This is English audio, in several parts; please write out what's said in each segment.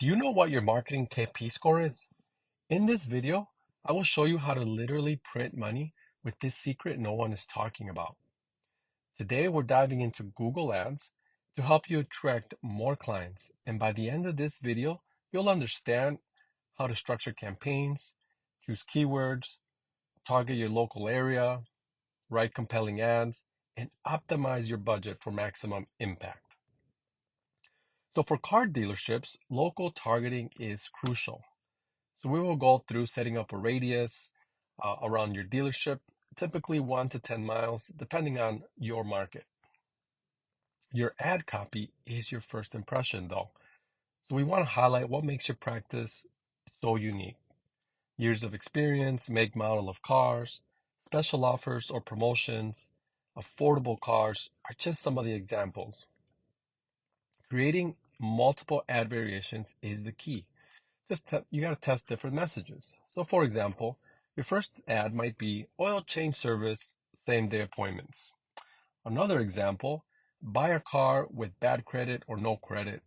Do you know what your marketing KP score is? In this video, I will show you how to literally print money with this secret no one is talking about. Today, we're diving into Google Ads to help you attract more clients. And by the end of this video, you'll understand how to structure campaigns, choose keywords, target your local area, write compelling ads, and optimize your budget for maximum impact. So for car dealerships, local targeting is crucial. So we will go through setting up a radius around your dealership, typically 1 to 10 miles, depending on your market. Your ad copy is your first impression, though. So we want to highlight what makes your practice so unique. Years of experience, make, model of cars, special offers or promotions, affordable cars are just some of the examples. Creating multiple ad variations is the key. You got to test different messages. So for example, your first ad might be oil change service, same day appointments. Another example, buy a car with bad credit or no credit,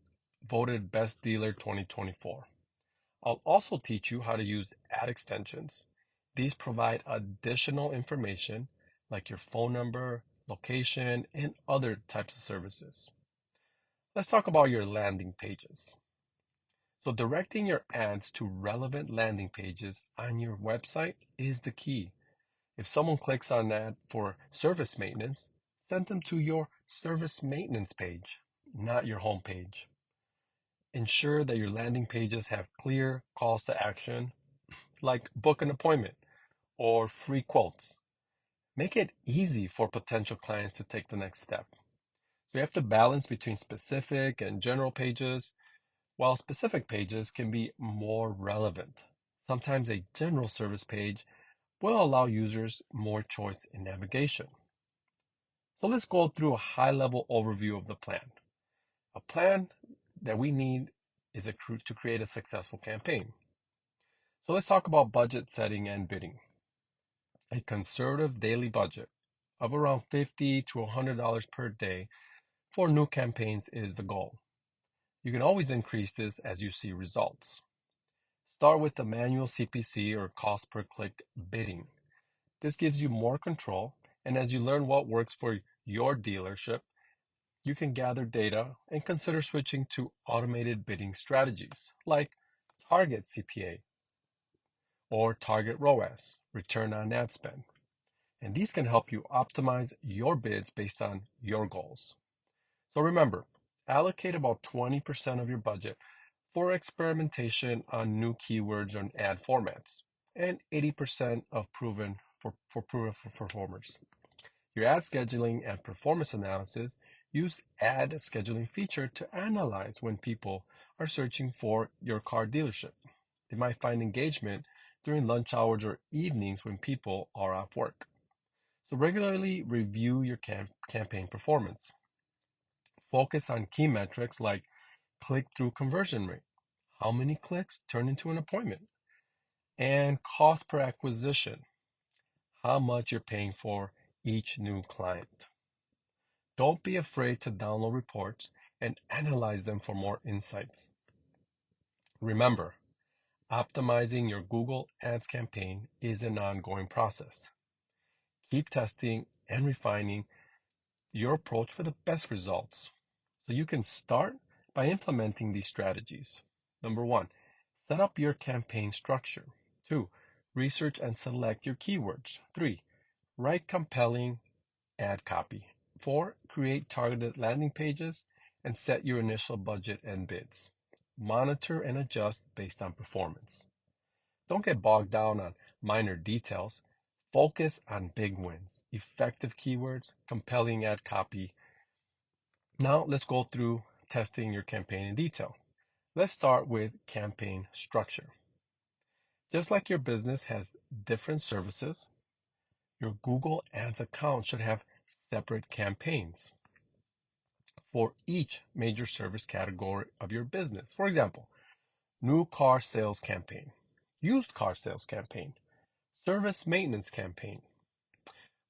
voted best dealer 2024. I'll also teach you how to use ad extensions. These provide additional information like your phone number, location, and other types of services. Let's talk about your landing pages. So directing your ads to relevant landing pages on your website is the key. If someone clicks on that for service maintenance, send them to your service maintenance page, not your home page. Ensure that your landing pages have clear calls to action, like book an appointment or free quotes. Make it easy for potential clients to take the next step. So you have to balance between specific and general pages, while specific pages can be more relevant. Sometimes a general service page will allow users more choice in navigation. So let's go through a high-level overview of the plan. A plan that we need is to create a successful campaign. So let's talk about budget setting and bidding. A conservative daily budget of around $50 to $100 per day for new campaigns is the goal. You can always increase this as you see results. Start with the manual CPC or cost per click bidding. This gives you more control, and as you learn what works for your dealership, you can gather data and consider switching to automated bidding strategies like Target CPA or Target ROAS, return on ad spend. And these can help you optimize your bids based on your goals. So remember, allocate about 20% of your budget for experimentation on new keywords and ad formats, and 80% of proven performers. Your ad scheduling and performance analysis use ad scheduling feature to analyze when people are searching for your car dealership. They might find engagement during lunch hours or evenings when people are off work. So regularly review your campaign performance. Focus on key metrics like click-through conversion rate, how many clicks turn into an appointment, and cost per acquisition, how much you're paying for each new client. Don't be afraid to download reports and analyze them for more insights. Remember, optimizing your Google Ads campaign is an ongoing process. Keep testing and refining your approach for the best results. So you can start by implementing these strategies. Number one, set up your campaign structure. Two, research and select your keywords. Three, write compelling ad copy. Four, create targeted landing pages and set your initial budget and bids. Monitor and adjust based on performance. Don't get bogged down on minor details. Focus on big wins, effective keywords, compelling ad copy. Now let's go through testing your campaign in detail. Let's start with campaign structure. Just like your business has different services, your Google Ads account should have separate campaigns for each major service category of your business. For example, new car sales campaign, used car sales campaign, service maintenance campaign.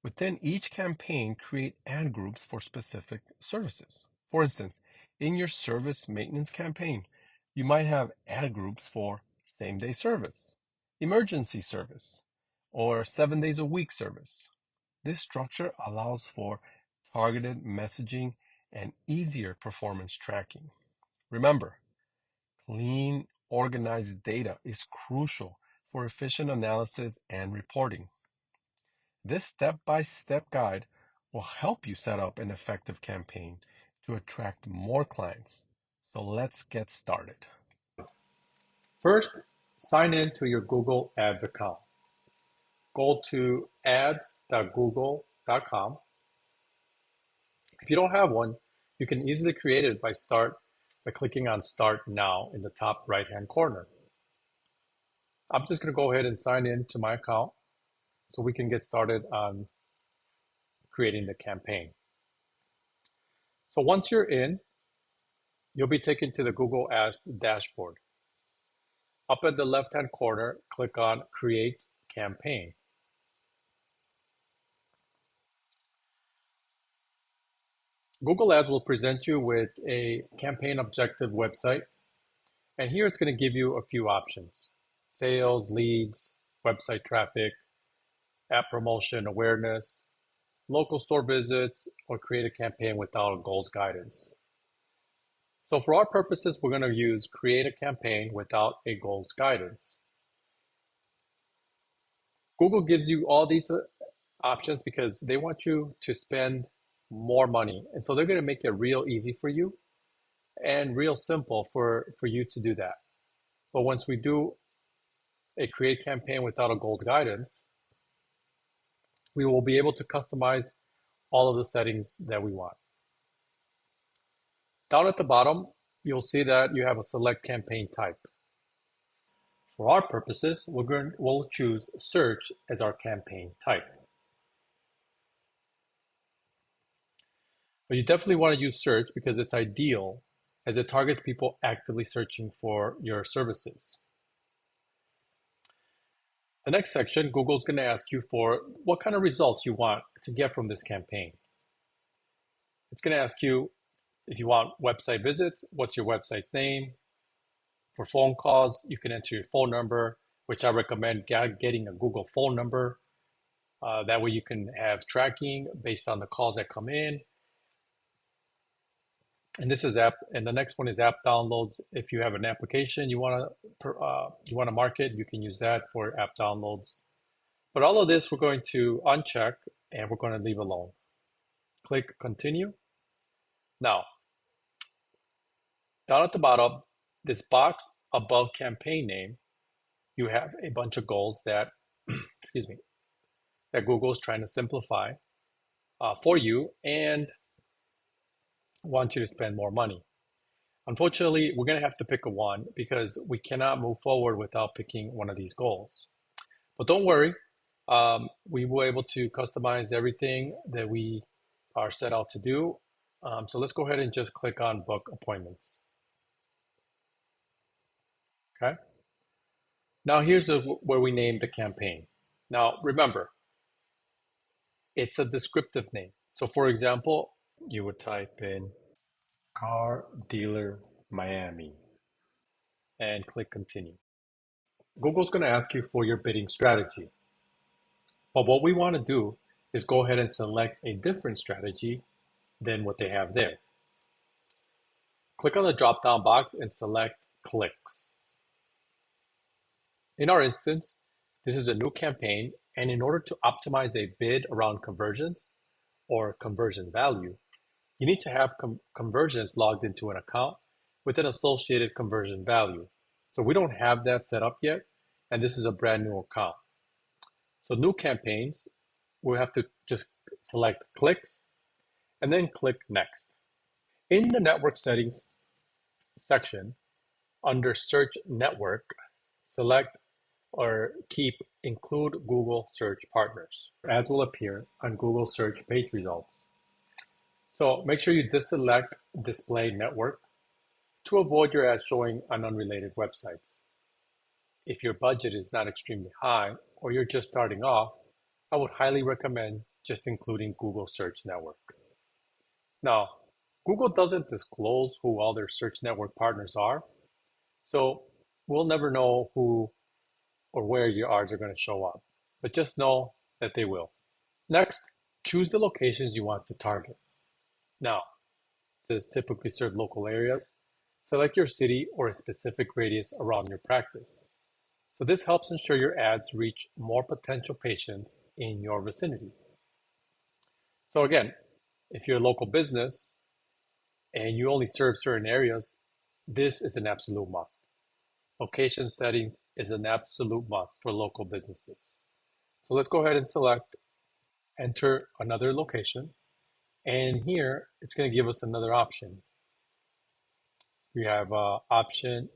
Within each campaign, create ad groups for specific services. For instance, in your service maintenance campaign, You might have ad groups for same-day service, emergency service, or 7 days a week service. This structure allows for targeted messaging and easier performance tracking. Remember, clean, organized data is crucial for efficient analysis and reporting. This step-by-step guide will help you set up an effective campaign to attract more clients. So let's get started. First, sign in to your Google Ads account. Go to ads.google.com. If you don't have one, you can easily create it by clicking on Start Now in the top right-hand corner. I'm just going to go ahead and sign in to my account so we can get started on creating the campaign. So once you're in, you'll be taken to the Google Ads dashboard. Up at the left-hand corner, click on Create Campaign. Google Ads will present you with a campaign objective website, and here it's going to give you a few options: sales, leads, website traffic, app promotion, awareness, local store visits, or create a campaign without a goals guidance. So for our purposes, we're going to use create a campaign without a goals guidance. Google gives you all these options because they want you to spend more money. And so they're going to make it real easy for you and real simple for you to do that. But once we do a create campaign without a goals guidance, we will be able to customize all of the settings that we want. Down at the bottom, you'll see that you have a select campaign type. For our purposes, we'll choose search as our campaign type. But you definitely want to use search because it's ideal as it targets people actively searching for your services. The next section, Google's going to ask you for what kind of results you want to get from this campaign. It's going to ask you if you want website visits, what's your website's name? For phone calls, you can enter your phone number, which I recommend getting a Google phone number. That way you can have tracking based on the calls that come in. And this is app, and the next one is app downloads. If you have an application you want to market, you can use that for app downloads. But all of this we're going to uncheck and we're going to leave alone. Click continue. Now, down at the bottom, this box above campaign name, you have a bunch of goals that, excuse me, that Google is trying to simplify for you and want you to spend more money. Unfortunately, we're going to have to pick a one because we cannot move forward without picking one of these goals. But don't worry, we were able to customize everything that we are set out to do. So let's go ahead and just click on book appointments. Okay. Now here's where we name the campaign. Now remember, it's a descriptive name. So for example, you would type in car dealer Miami and click continue. Google's going to ask you for your bidding strategy. But what we want to do is go ahead and select a different strategy than what they have there. Click on the drop-down box and select clicks. In our instance, this is a new campaign, and in order to optimize a bid around conversions or conversion value, you need to have conversions logged into an account with an associated conversion value. So we don't have that set up yet, and this is a brand new account. So new campaigns, we have to just select clicks and then click next. In the network settings section, under search network, select or keep include Google search partners. Ads will appear on Google search page results. So make sure you deselect display network to avoid your ads showing on unrelated websites. If your budget is not extremely high or you're just starting off, I would highly recommend just including Google search network. Now, Google doesn't disclose who all their search network partners are, So we'll never know who or where your ads are going to show up, but just know that they will. Next, choose the locations you want to target. Now, this typically serve local areas. Select your city or a specific radius around your practice. So this helps ensure your ads reach more potential patients in your vicinity. So again, if you're a local business and you only serve certain areas, this is an absolute must. Location settings is an absolute must for local businesses. So let's go ahead and select enter another location. And here it's going to give us another option. We have option.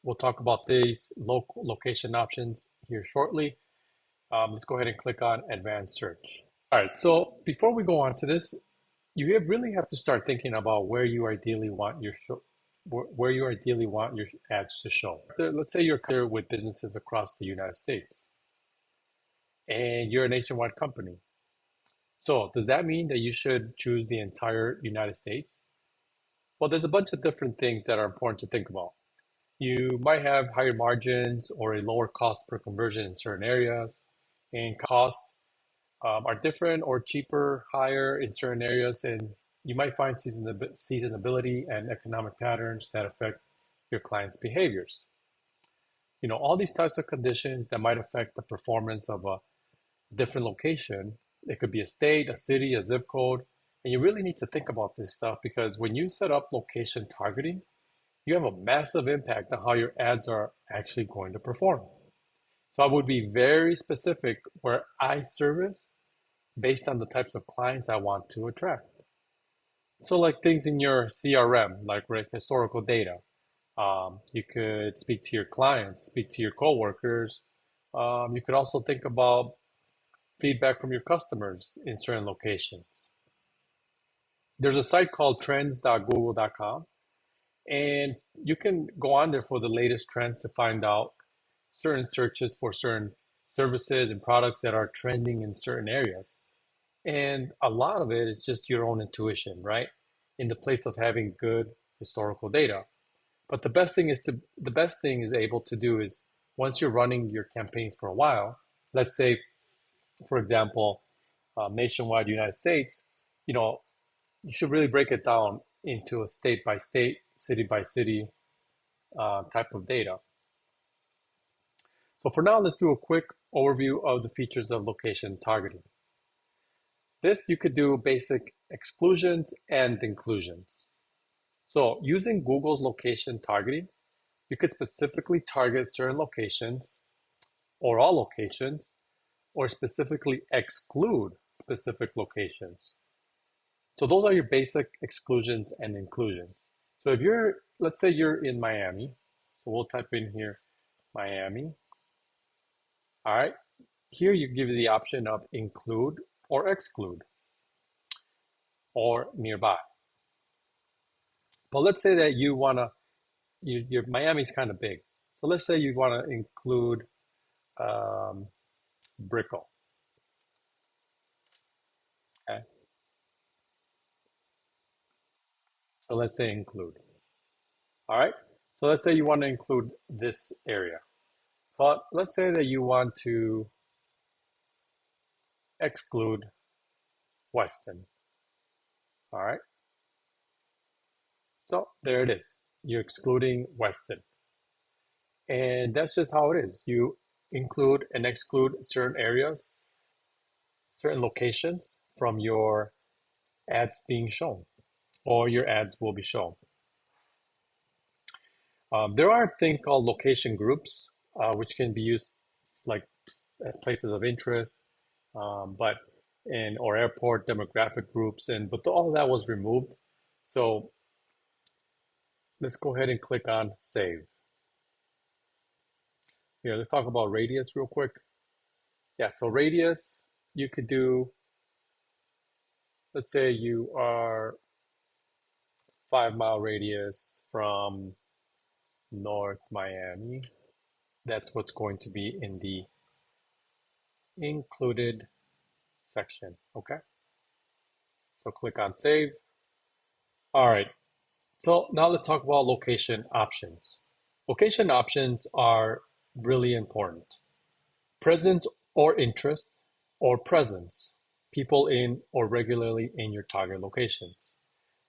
We'll talk about these local location options here shortly. Let's go ahead and click on advanced search. All right, so before we go on to this, really have to start thinking about where you ideally want your ads to show. Let's say you're clear with businesses across the United States and you're a nationwide company. So does that mean that you should choose the entire United States? Well, there's a bunch of different things that are important to think about. You might have higher margins or a lower cost per conversion in certain areas, and costs are different or cheaper, higher in certain areas, and you might find seasonability and economic patterns that affect your clients' behaviors. All these types of conditions that might affect the performance of a different location. It could be a state, a city, a zip code, and you really need to think about this stuff because when you set up location targeting, you have a massive impact on how your ads are actually going to perform. So I would be very specific where I service based on the types of clients I want to attract. So like things in your CRM, like historical data. You could speak to your clients, speak to your coworkers. You could also think about feedback from your customers in certain locations. There's a site called trends.google.com, and you can go on there for the latest trends to find out certain searches for certain services and products that are trending in certain areas. And a lot of it is just your own intuition, right? In the place of having good historical data. But the best thing is able to do is once you're running your campaigns for a while, let's say, for example, nationwide United States, you should really break it down into a state by state, city by city type of data. So for now, let's do a quick overview of the features of location targeting. This you could do basic exclusions and inclusions. So using Google's location targeting, you could specifically target certain locations or all locations, or specifically exclude specific locations. So those are your basic exclusions and inclusions. So if let's say you're in Miami, so we'll type in here, Miami. All right, here you give the option of include or exclude or nearby. But let's say that you wanna, your Miami's kind of big. So let's say you wanna include Brickell, okay? So let's say include, all right? So let's say you wanna include this area. But let's say that you want to exclude Weston, all right? So there it is. You're excluding Weston. And that's just how it is. You include and exclude certain areas, certain locations from your ads being shown, or your ads will be shown. There are a thing called location groups, which can be used like as places of interest, but or airport demographic groups, but all of that was removed. So let's go ahead and click on save. Here, let's talk about radius real quick. Yeah, so radius, you could do, let's say you are 5 mile radius from North Miami. That's what's going to be in the included section, okay? So click on save. All right, so now let's talk about location options. Location options are really important. Presence or interest, or presence, people in or regularly in your target locations.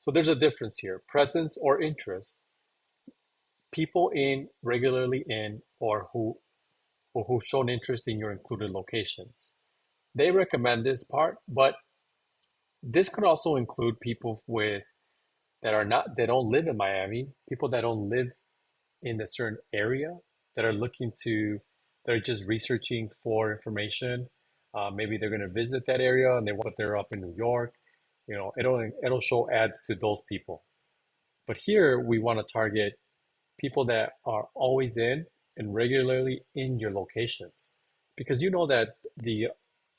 So there's a difference here. Presence or interest, people in, regularly in, or who've shown interest in your included locations. They recommend this part, but this could also include people with that don't live in Miami, people that don't live in a certain area that are that are just researching for information. Maybe they're going to visit that area and they're up in New York. It'll show ads to those people. But here we want to target people that are always in and regularly in your locations, because you know that the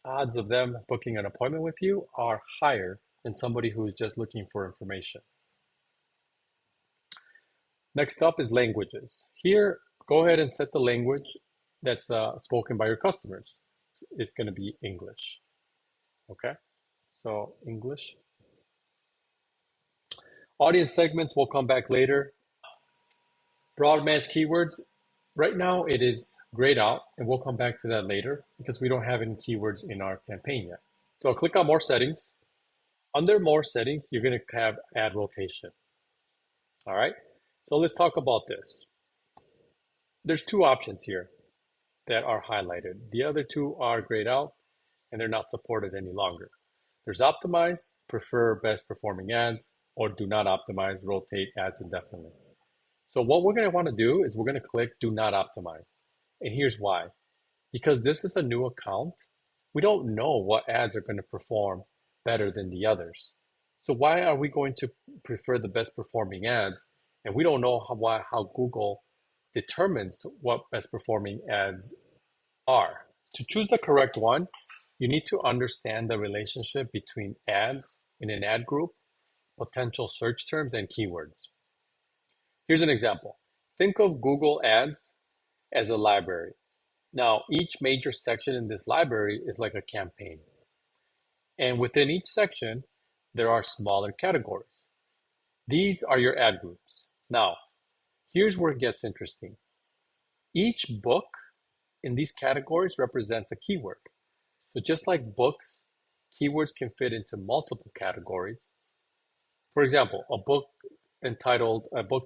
odds of them booking an appointment with you are higher than somebody who is just looking for information. Next up is languages. Here, go ahead and set the language that's spoken by your customers. It's going to be English. Okay, so English. Audience segments will come back later. Broad match keywords. Right now it is grayed out, and we'll come back to that later because we don't have any keywords in our campaign yet. So I'll click on more settings. Under more settings, you're going to have ad rotation. All right, so let's talk about this. There's two options here that are highlighted. The other two are grayed out and they're not supported any longer. There's optimize, prefer best performing ads, or do not optimize, rotate ads indefinitely. So what we're going to want to do is we're going to click do not optimize. And here's why. Because this is a new account, we don't know what ads are going to perform better than the others. So why are we going to prefer the best performing ads? And we don't know how Google determines what best performing ads are. To choose the correct one, you need to understand the relationship between ads in an ad group, potential search terms, and keywords. Here's an example. Think of Google Ads as a library. Now, each major section in this library is like a campaign. And within each section, there are smaller categories. These are your ad groups. Now, here's where it gets interesting. Each book in these categories represents a keyword. So just like books, keywords can fit into multiple categories. For example, a book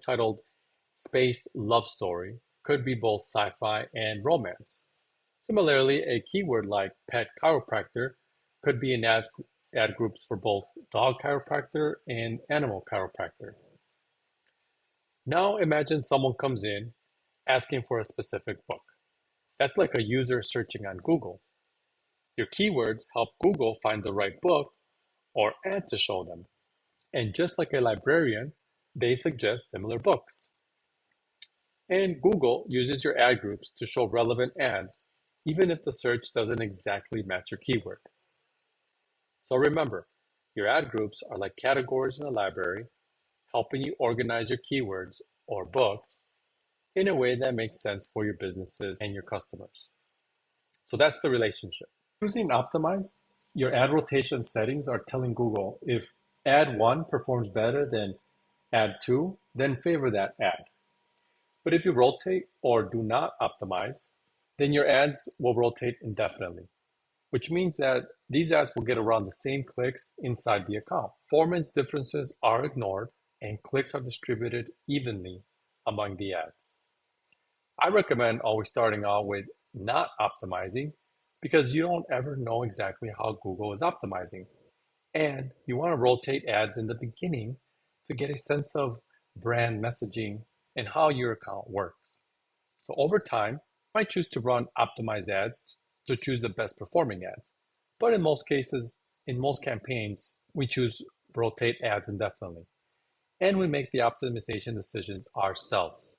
titled Space Love Story could be both sci-fi and romance. Similarly, a keyword like pet chiropractor could be in ad groups for both dog chiropractor and animal chiropractor. Now imagine someone comes in asking for a specific book. That's like a user searching on Google. Your keywords help Google find the right book or ad to show them. And just like a librarian, they suggest similar books. And Google uses your ad groups to show relevant ads, even if the search doesn't exactly match your keyword. So remember, your ad groups are like categories in a library, helping you organize your keywords or books in a way that makes sense for your businesses and your customers. So that's the relationship. Choosing Optimize, your ad rotation settings are telling Google if ad 1 performs better than ad 2, then favor that ad. But if you rotate or do not optimize, then your ads will rotate indefinitely, which means that these ads will get around the same clicks inside the account. Performance differences are ignored and clicks are distributed evenly among the ads. I recommend always starting out with not optimizing because you don't ever know exactly how Google is optimizing. And you want to rotate ads in the beginning to get a sense of brand messaging and how your account works. So over time, you might choose to run optimized ads to choose the best performing ads. But in most cases, in most campaigns, we choose rotate ads indefinitely. And we make the optimization decisions ourselves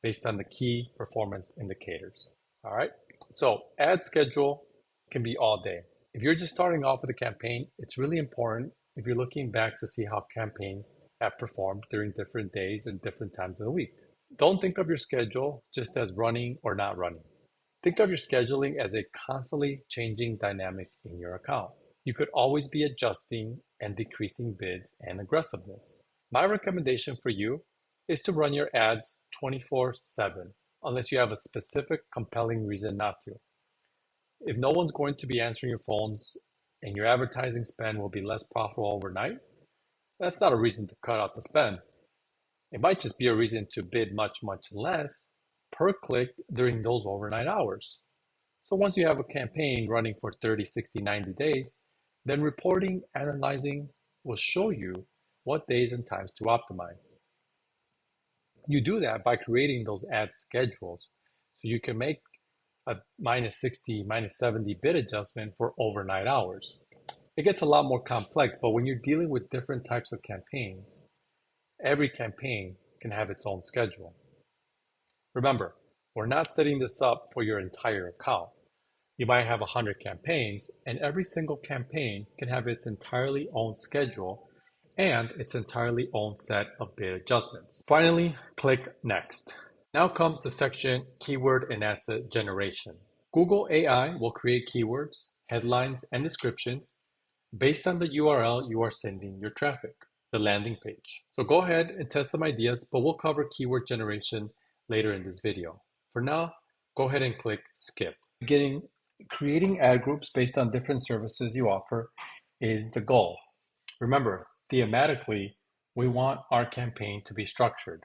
based on the key performance indicators. All right. So ad schedule can be all day. If you're just starting off with a campaign, it's really important if you're looking back to see how campaigns have performed during different days and different times of the week. Don't think of your schedule just as running or not running. Think of your scheduling as a constantly changing dynamic in your account. You could always be adjusting and decreasing bids and aggressiveness. My recommendation for you is to run your ads 24/7, unless you have a specific compelling reason not to. If no one's going to be answering your phones and your advertising spend will be less profitable overnight, that's not a reason to cut out the spend. It might just be a reason to bid much, much less per click during those overnight hours. So once you have a campaign running for 30, 60, 90 days, then reporting, analyzing will show you what days and times to optimize. You do that by creating those ad schedules so you can make a minus 60, minus 70 bid adjustment for overnight hours. It gets a lot more complex, but when you're dealing with different types of campaigns, every campaign can have its own schedule. Remember, we're not setting this up for your entire account. You might have 100 campaigns, and every single campaign can have its entirely own schedule and its entirely own set of bid adjustments. Finally, click Next. Now comes the section Keyword and Asset Generation. Google AI will create keywords, headlines, and descriptions based on the URL you are sending your traffic, the landing page. So go ahead and test some ideas, but we'll cover keyword generation later in this video. For now, go ahead and click Skip. Creating ad groups based on different services you offer is the goal. Remember, thematically, we want our campaign to be structured.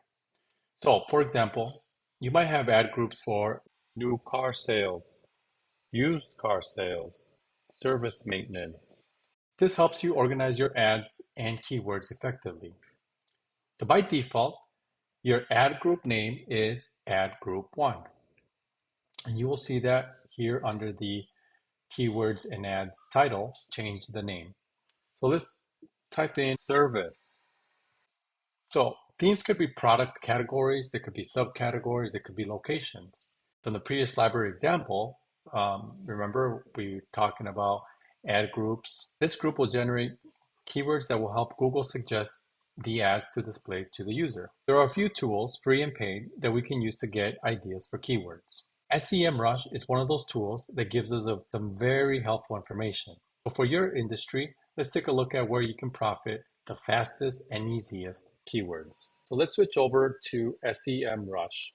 So, for example, you might have ad groups for new car sales, used car sales, service maintenance. This helps you organize your ads and keywords effectively. So by default, your ad group name is Ad Group 1. And you will see that here under the Keywords and Ads title, change the name. So let's type in service. So themes could be product categories, they could be subcategories, they could be locations. From the previous library example, remember we were talking about ad groups. This group will generate keywords that will help Google suggest the ads to display to the user. There are a few tools, free and paid, that we can use to get ideas for keywords. SEMrush is one of those tools that gives us some very helpful information. So for your industry, let's take a look at where you can profit the fastest and easiest keywords. So let's switch over to SEMrush.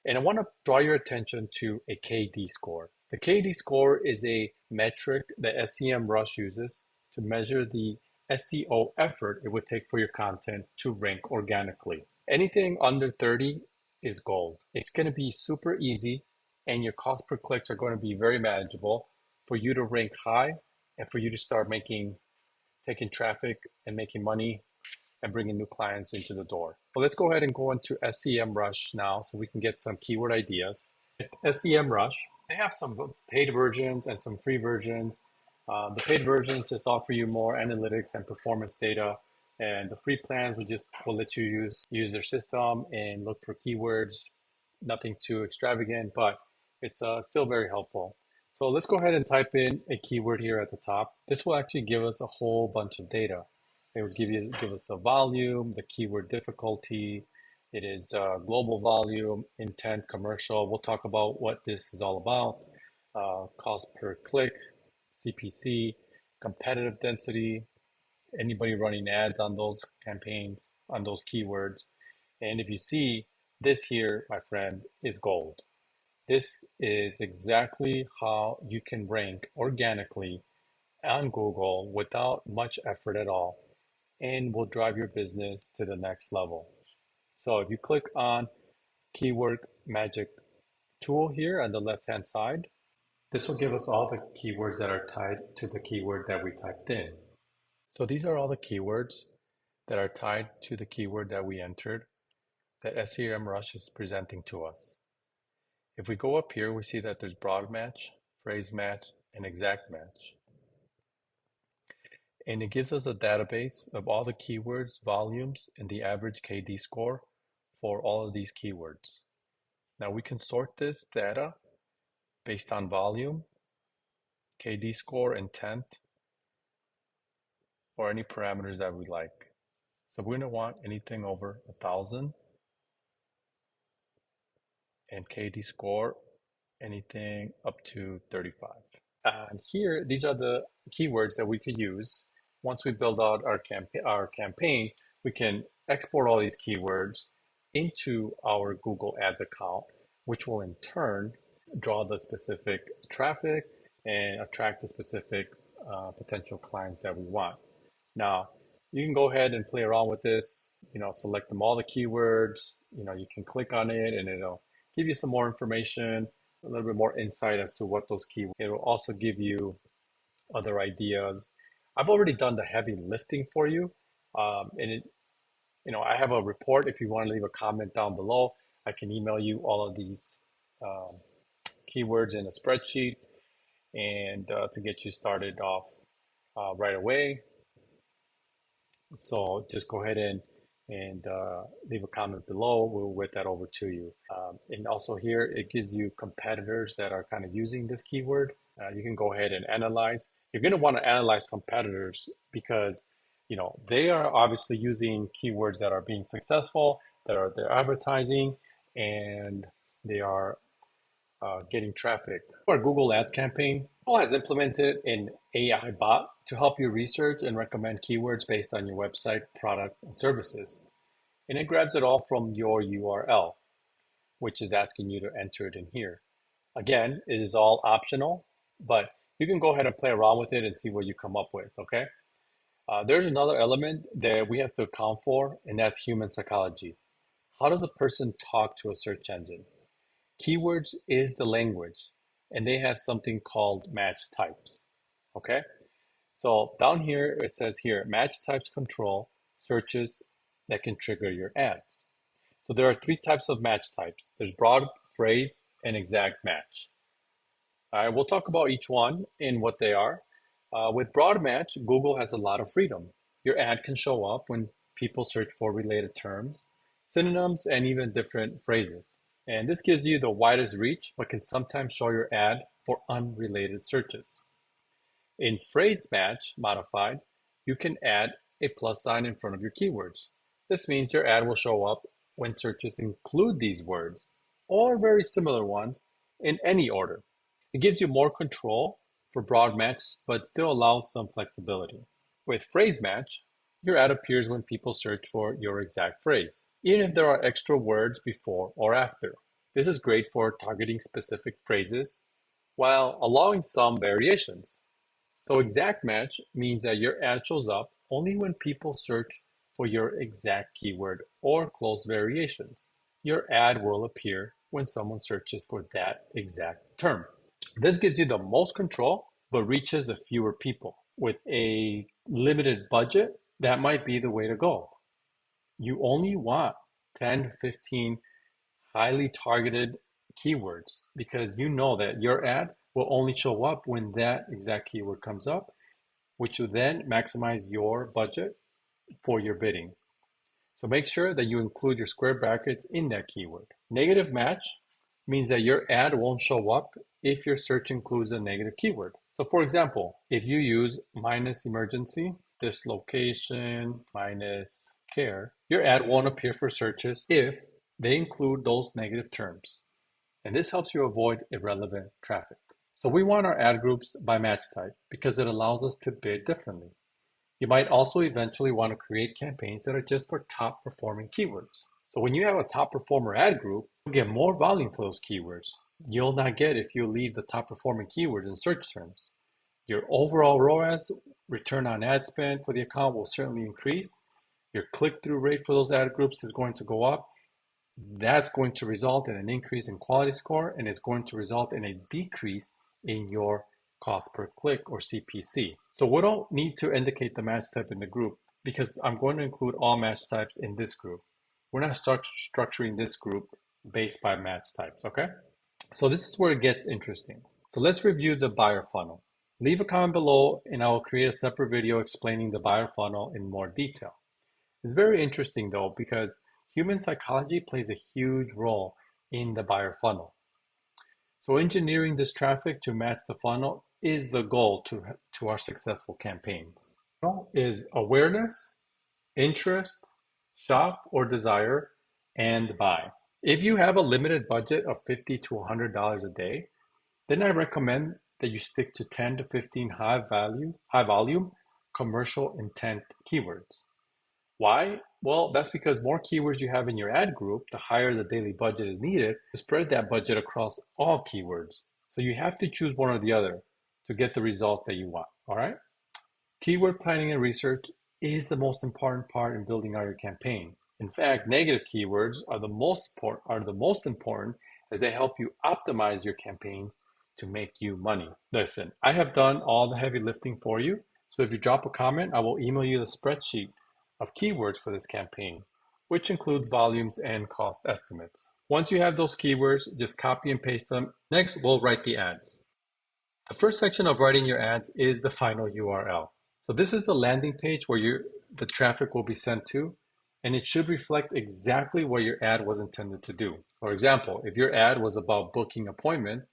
And I want to draw your attention to a KD score. The KD score is a metric that SEMrush uses to measure the SEO effort it would take for your content to rank organically. Anything under 30 is gold. It's going to be super easy and your cost per clicks are going to be very manageable for you to rank high and for you to start taking traffic and making money and bringing new clients into the door. But let's go ahead and go into SEMrush now so we can get some keyword ideas. At SEMrush, they have some paid versions and some free versions. The paid versions just offer you more analytics and performance data, and the free plans will let you use their system and look for keywords. Nothing too extravagant, but it's still very helpful. So let's go ahead and type in a keyword here at the top. This will actually give us a whole bunch of data. It would give us the volume, the keyword difficulty. It is global volume, intent, commercial. We'll talk about what this is all about. Cost per click, CPC, competitive density, anybody running ads on those campaigns, on those keywords. And if you see this here, my friend, is gold. This is exactly how you can rank organically on Google without much effort at all and will drive your business to the next level. So if you click on Keyword Magic tool here on the left-hand side, this will give us all the keywords that are tied to the keyword that we typed in. So these are all the keywords that are tied to the keyword that we entered that SEMrush is presenting to us. If we go up here, we see that there's broad match, phrase match, and exact match. And it gives us a database of all the keywords, volumes, and the average KD score for all of these keywords. Now we can sort this data based on volume, KD score, intent, or any parameters that we like. So we're going to want anything over 1,000 and KD score anything up to 35. And here, these are the keywords that we could use. Once we build out our campaign, we can export all these keywords into our Google Ads account, which will in turn draw the specific traffic and attract the specific potential clients that we want. Now, you can go ahead and play around with this, select them all the keywords, you can click on it and it'll give you some more information, a little bit more insight as to what those keywords. It will also give you other ideas. I've already done the heavy lifting for you. I have a report. If you want to leave a comment down below, I can email you all of these um, keywords in a spreadsheet and to get you started off right away. So just go ahead and leave a comment below. We'll whip that over to you. And also here, it gives you competitors that are kind of using this keyword. You can go ahead and analyze. You're going to want to analyze competitors because they are obviously using keywords that are being successful, they're advertising, and they are getting traffic. Our Google Ads campaign, Google has implemented an AI bot to help you research and recommend keywords based on your website, product, and services. And it grabs it all from your URL, which is asking you to enter it in here. Again, it is all optional, but you can go ahead and play around with it and see what you come up with, okay? There's another element that we have to account for, and that's human psychology. How does a person talk to a search engine? Keywords is the language, and they have something called match types, okay? So down here, it says here, match types control searches that can trigger your ads. So there are three types of match types. There's broad, phrase, and exact match. All right, we'll talk about each one and what they are. With broad match, Google has a lot of freedom. Your ad can show up when people search for related terms, synonyms, and even different phrases. And this gives you the widest reach, but can sometimes show your ad for unrelated searches. In phrase match modified, you can add a plus sign in front of your keywords. This means your ad will show up when searches include these words or very similar ones in any order. It gives you more control for broad match, but still allows some flexibility. With phrase match, your ad appears when people search for your exact phrase, even if there are extra words before or after. This is great for targeting specific phrases while allowing some variations. So exact match means that your ad shows up only when people search for your exact keyword or close variations. Your ad will appear when someone searches for that exact term. This gives you the most control, but reaches the fewer people. With a limited budget, that might be the way to go. You only want 10 to 15 highly targeted keywords because you know that your ad will only show up when that exact keyword comes up, which will then maximize your budget for your bidding. So make sure that you include your square brackets in that keyword. Negative match means that your ad won't show up if your search includes a negative keyword. So for example, if you use minus emergency, dislocation, minus care, your ad won't appear for searches if they include those negative terms. And this helps you avoid irrelevant traffic. So we want our ad groups by match type because it allows us to bid differently. You might also eventually want to create campaigns that are just for top performing keywords. So when you have a top performer ad group, you'll get more volume for those keywords. You'll not get if you leave the top performing keywords in search terms. Your overall ROAS, return on ad spend for the account, will certainly increase. Your click-through rate for those ad groups is going to go up. That's going to result in an increase in quality score, and it's going to result in a decrease in your cost per click or CPC. So we don't need to indicate the match type in the group because I'm going to include all match types in this group. We're not structuring this group based by match types, okay? So this is where it gets interesting. So let's review the buyer funnel. Leave a comment below and I will create a separate video explaining the buyer funnel in more detail. It's very interesting though because human psychology plays a huge role in the buyer funnel. So engineering this traffic to match the funnel is the goal to our successful campaigns. Is awareness, interest, shop or desire, and buy. If you have a limited budget of $50 to $100 a day, then I recommend that you stick to 10 to 15 high volume, commercial intent keywords. Why? Well, that's because more keywords you have in your ad group, the higher the daily budget is needed to spread that budget across all keywords. So you have to choose one or the other to get the results that you want. All right. Keyword planning and research is the most important part in building out your campaign. In fact, negative keywords are the most important as they help you optimize your campaigns to make you money. Listen, I have done all the heavy lifting for you. So if you drop a comment, I will email you the spreadsheet of keywords for this campaign, which includes volumes and cost estimates. Once you have those keywords, just copy and paste them. Next, we'll write the ads. The first section of writing your ads is the final URL. So this is the landing page where the traffic will be sent to, and it should reflect exactly what your ad was intended to do. For example, if your ad was about booking appointment,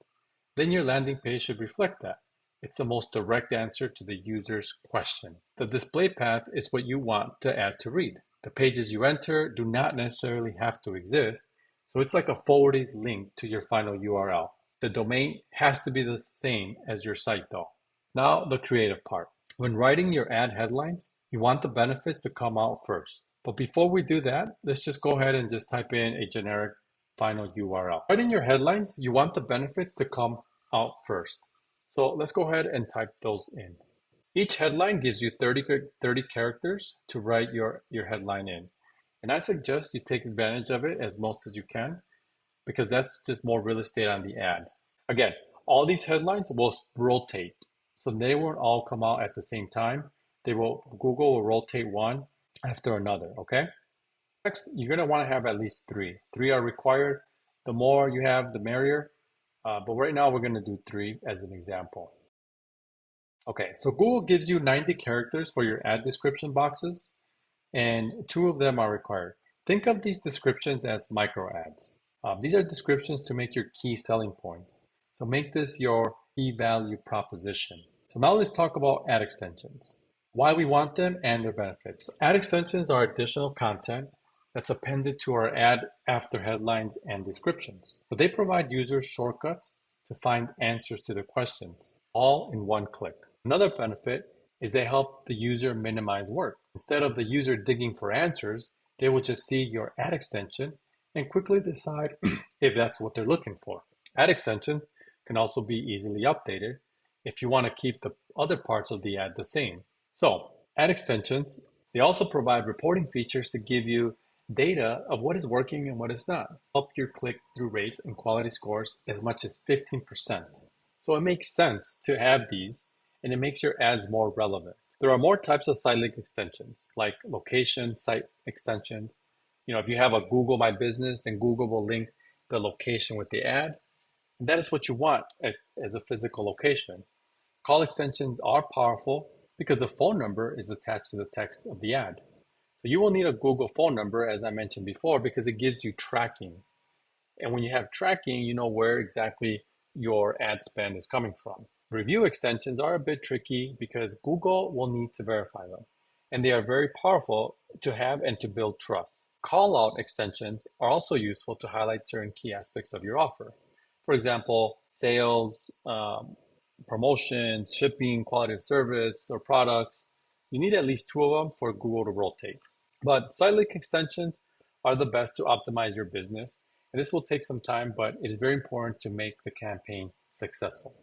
then your landing page should reflect that. It's the most direct answer to the user's question. The display path is what you want the ad to read. The pages you enter do not necessarily have to exist, so it's like a forwarded link to your final URL. The domain has to be the same as your site though. Now the creative part. When writing your ad headlines, you want the benefits to come out first. But before we do that, let's just go ahead and just type in a generic final URL. Writing your headlines, you want the benefits to come out first. So let's go ahead and type those in. Each headline gives you 30 characters to write your headline in. And I suggest you take advantage of it as most as you can because that's just more real estate on the ad. Again, all these headlines will rotate. So they won't all come out at the same time. Google will rotate one after another, okay? Next, you're gonna wanna have at least three. Three are required. The more you have, the merrier. But right now we're gonna do three as an example. Okay, so Google gives you 90 characters for your ad description boxes, and two of them are required. Think of these descriptions as micro ads. These are descriptions to make your key selling points. So make this your key value proposition. So now let's talk about ad extensions, why we want them and their benefits. Ad extensions are additional content that's appended to our ad after headlines and descriptions. So they provide users shortcuts to find answers to their questions, all in one click. Another benefit is they help the user minimize work. Instead of the user digging for answers, they will just see your ad extension and quickly decide if that's what they're looking for. Ad extension can also be easily updated if you want to keep the other parts of the ad the same. So, ad extensions, they also provide reporting features to give you data of what is working and what is not. Help your click-through rates and quality scores as much as 15%. So it makes sense to have these, and it makes your ads more relevant. There are more types of site link extensions, like location site extensions. If you have a Google My Business, then Google will link the location with the ad. And that is what you want as a physical location. Call extensions are powerful because the phone number is attached to the text of the ad. So you will need a Google phone number, as I mentioned before, because it gives you tracking. And when you have tracking, you know where exactly your ad spend is coming from. Review extensions are a bit tricky because Google will need to verify them. And they are very powerful to have and to build trust. Call out extensions are also useful to highlight certain key aspects of your offer. For example, sales, promotions, shipping, quality of service, or products. You need at least two of them for Google to rotate. But site link extensions are the best to optimize your business. And this will take some time, but it is very important to make the campaign successful.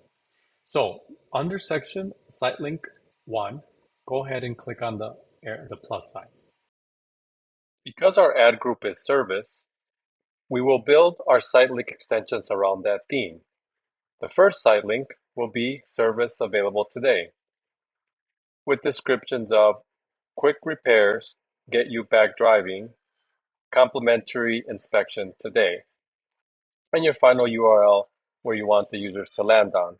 So under section site link 1, go ahead and click on the plus sign. Because our ad group is service, we will build our site link extensions around that theme. The first site link will be service available today, with descriptions of quick repairs, get you back driving, complimentary inspection today, and your final URL where you want the users to land on.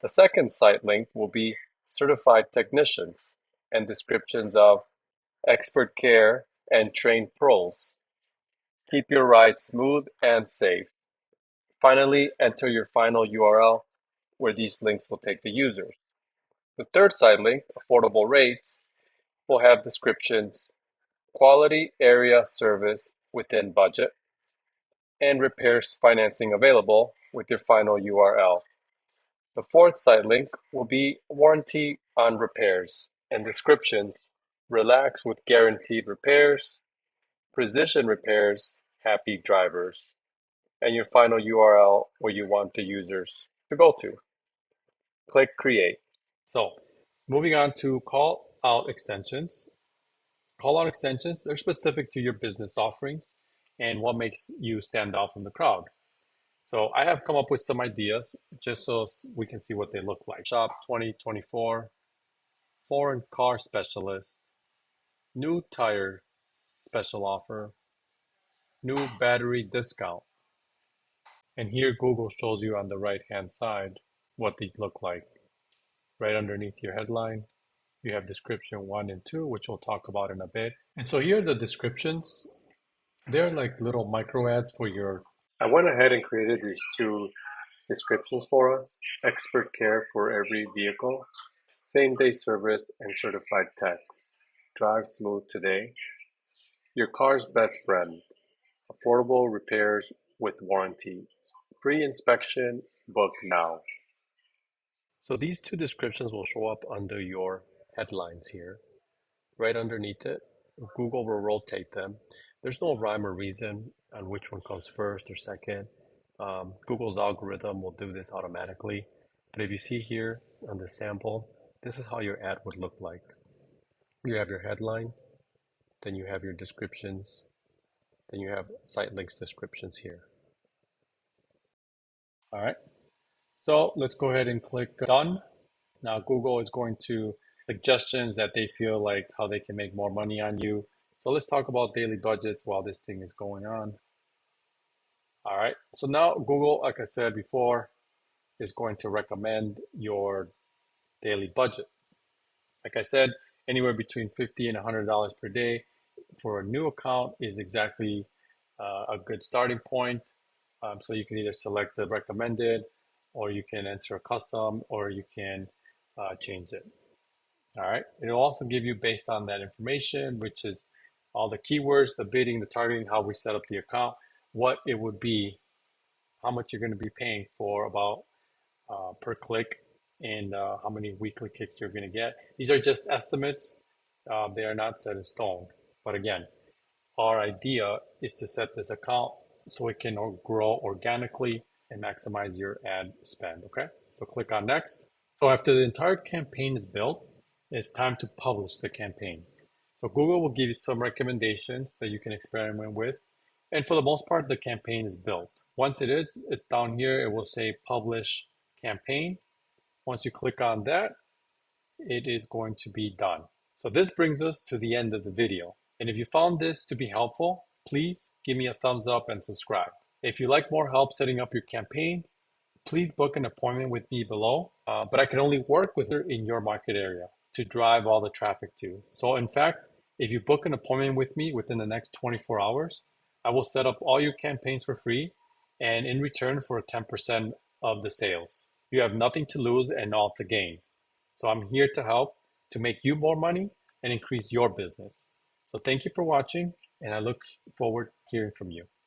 The second site link will be certified technicians and descriptions of expert care and trained pros. Keep your ride smooth and safe. Finally, enter your final URL where these links will take the users. The third site link, affordable rates, will have descriptions, quality area service within budget, and repairs financing available with your final URL. The fourth site link will be warranty on repairs and descriptions relax with guaranteed repairs, precision repairs, happy drivers, and your final URL where you want the users to go to. Click create. So moving on to call out extensions. Call out extensions, they're specific to your business offerings and what makes you stand out from the crowd. So I have come up with some ideas just so we can see what they look like. Shop 2024, foreign car specialist, new tire special offer, new battery discount. And here Google shows you on the right hand side what these look like. Right underneath your headline, you have description 1 and 2, which we'll talk about in a bit. And so here are the descriptions. They're like little micro ads for your. I went ahead and created these two descriptions for us. Expert care for every vehicle, same day service, and certified techs. Drive smooth today. Your car's best friend. Affordable repairs with warranty. Free inspection, book now. So these two descriptions will show up under your headlines here. Right underneath it, Google will rotate them. There's no rhyme or reason on which one comes first or second. Google's algorithm will do this automatically. But if you see here on the sample, this is how your ad would look like. You have your headline, then you have your descriptions, then you have site links descriptions here. All right, so let's go ahead and click done. Now Google is going to suggestions that they feel like how they can make more money on you. So let's talk about daily budgets while this thing is going on. All right, so now Google, like I said before, is going to recommend your daily budget. Like I said, anywhere between $50 and $100 per day for a new account is exactly a good starting point. So you can either select the recommended, or you can enter a custom, or you can change it. All right. It'll also give you, based on that information, which is all the keywords, the bidding, the targeting, how we set up the account, what it would be, how much you're going to be paying for about per click, and how many weekly kicks you're going to get. These are just estimates. They are not set in stone. But again, our idea is to set this account so it can grow organically and maximize your ad spend. Okay. So click on next. So after the entire campaign is built, it's time to publish the campaign. So Google will give you some recommendations that you can experiment with. And for the most part, the campaign is built. Once it is, it's down here. It will say publish campaign. Once you click on that, it is going to be done. So this brings us to the end of the video. And if you found this to be helpful, please give me a thumbs up and subscribe. If you'd like more help setting up your campaigns, please book an appointment with me below. But I can only work with her in your market area to drive all the traffic to. So in fact, if you book an appointment with me within the next 24 hours, I will set up all your campaigns for free, and in return for 10% of the sales. You have nothing to lose and all to gain. So I'm here to help to make you more money and increase your business. So thank you for watching, and I look forward to hearing from you.